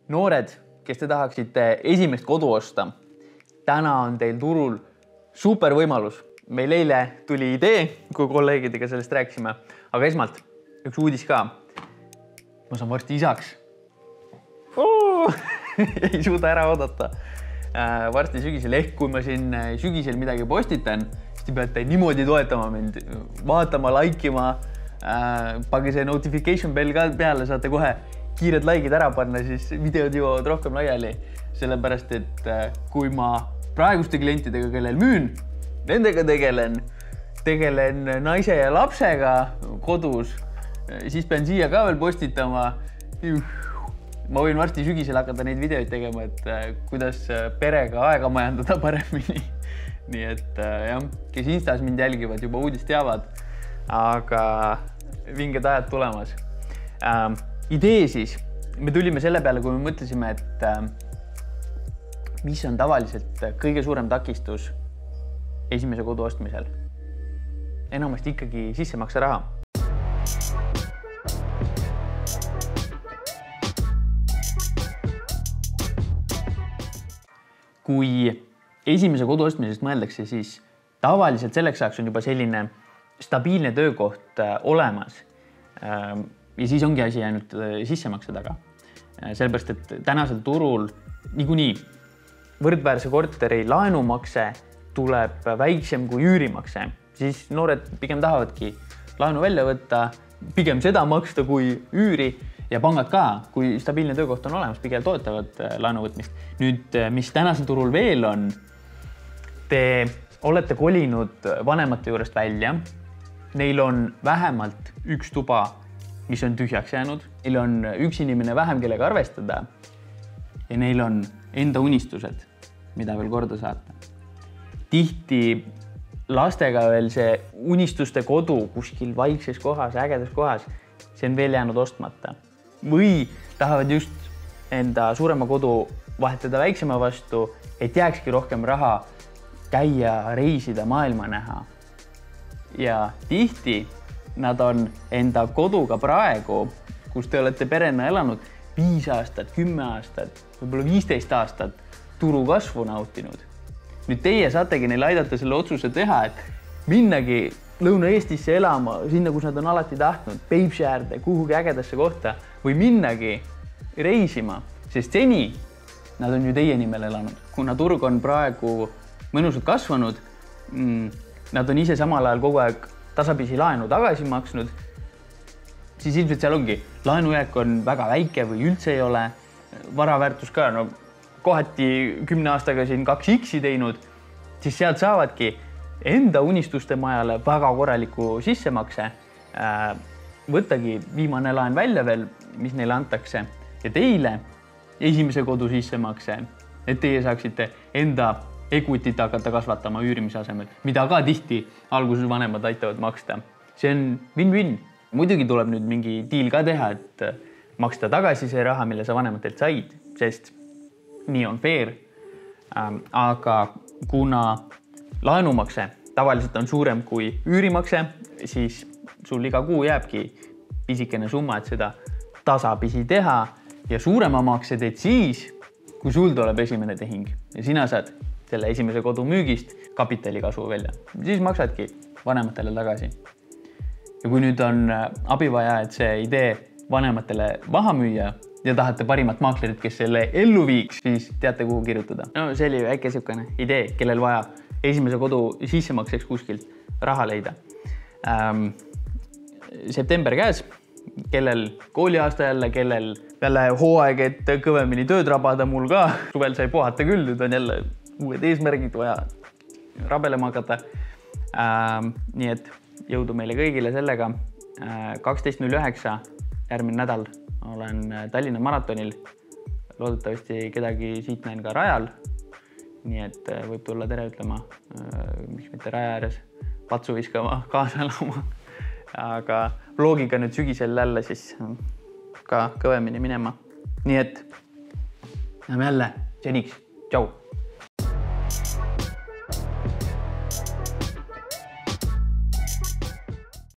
Noored, kes te tahaksite esimest kodu osta, täna on teil turul super võimalus. Meil eile tuli idee, kui kolleegidega sellest rääkisime, aga esmalt üks uudis ka. Ma saan varsti isaks. Ei suuda ära oodata. Varsti sügisel ehk kui ma siin sügisel midagi postitan, siis te peate niimoodi toetama mind, vaatama, laikima, pange see notification bell ka peale, saate kohe kiired laikid ära panna, siis videod jõuavad rohkem laiali. Sellepärast, et kui ma praeguste klientidega, kellel müün, nendega tegelen naise ja lapsega kodus, siis pean siia ka veel postitama. Ma võin varsti sügisel hakata neid videoid tegema, et kuidas perega aega majandada paremini. Nii et jah, kes Instas mind jälgivad, juba uudist teavad, aga vinged ajad tulemas. Idee siis, me tulime selle peale, kui me mõtlesime, et mis on tavaliselt kõige suurem takistus esimese kodu ostmisel. Enamasti ikkagi sissemakse raha. Kui esimese kodu ostmisest mõeldakse, siis tavaliselt selleks ajaks on juba selline stabiilne töökoht olemas. Ja siis ongi asi ainult sissemakse taga. Sellepärast, et tänasel turul niikuinii võrdväärse korteri laenumakse tuleb väiksem kui üürimakse. Siis noored pigem tahavadki laenu välja võtta, pigem seda maksta kui üüri ja pangad ka, kui stabiilne töökoht on olemas, pigem toetavad laenu võtmist. Nüüd, mis tänasel turul veel on, te olete kolinud vanemate juurest välja. Neil on vähemalt üks tuba, mis on tühjaks jäänud. Neil on üks inimene vähem, kellega arvestada. Ja neil on enda unistused, mida veel korda saata. Tihti lastega veel see unistuste kodu kuskil vaikses kohas, ägedas kohas, see on veel jäänud ostmata. Või tahavad just enda suurema kodu vahetada väiksema vastu, et jääkski rohkem raha käia, reisida, maailma näha. Ja tihti nad on enda koduga praegu, kus te olete perena elanud 5 aastat, 10 aastat, võib-olla 15 aastat turu kasvu nautinud. Nüüd teie saategi neile aidata selle otsuse teha, et minnagi Lõuna-Eestisse elama, sinna, kus nad on alati tahtnud, Peipsi äärde, kuhugi ägedasse kohta või minnagi reisima, sest seni nad on ju teie nimel elanud. Kuna turg on praegu mõnusalt kasvanud, nad on ise samal ajal kogu aeg tasapisi laenu tagasi maksnud, siis ilmselt seal ongi. Laenujääk on väga väike või üldse ei ole. Varaväärtus ka, no kohati 10 aastaga siin 2x teinud, siis sealt saavadki enda unistuste majale väga korraliku sissemakse. Võttagi viimane laen välja veel, mis neile antakse ja teile esimese kodu sissemakse, et teie saaksite enda equity't hakata kasvatama üürimise asemel, mida ka tihti alguses vanemad aitavad maksta. See on win-win. Muidugi tuleb nüüd mingi diil ka teha, et maksta tagasi see raha, mille sa vanematelt said, sest nii on fair. Aga kuna laenumakse tavaliselt on suurem kui üürimakse, siis sul iga kuu jääbki pisikene summa, et seda tasapisi teha ja suurema makse teed siis, kui sul tuleb esimene tehing ja sina saad selle esimese kodu müügist kapitali kasvu välja. Siis maksadki vanematele tagasi. Ja kui nüüd on abi vaja, et see idee vanematele maha müüa ja tahate parimat maaklerit, kes selle ellu viiks, siis teate, kuhu kirjutada. No see oli väike sihukene idee, kellel vaja esimese kodu sissemakseks kuskilt raha leida. September käes, kellel kooliaasta jälle, kellel jälle hooaeg, et kõvemini tööd rabada mul ka. Suvel sai puhata küll, nüüd on jälle uued eesmärgid vaja rabelema hakata. Nii et jõudu meile kõigile sellega. 12.09 järgmine nädal olen Tallinna maratonil. Loodetavasti kedagi siit näen ka rajal. Nii et võib tulla tere ütlema, miks mitte raja ääres patsu viskama, kaasa elama. Aga vlogiga nüüd sügisel jälle siis ka kõvemini minema. Nii et näeme jälle. Seniks. Tšau!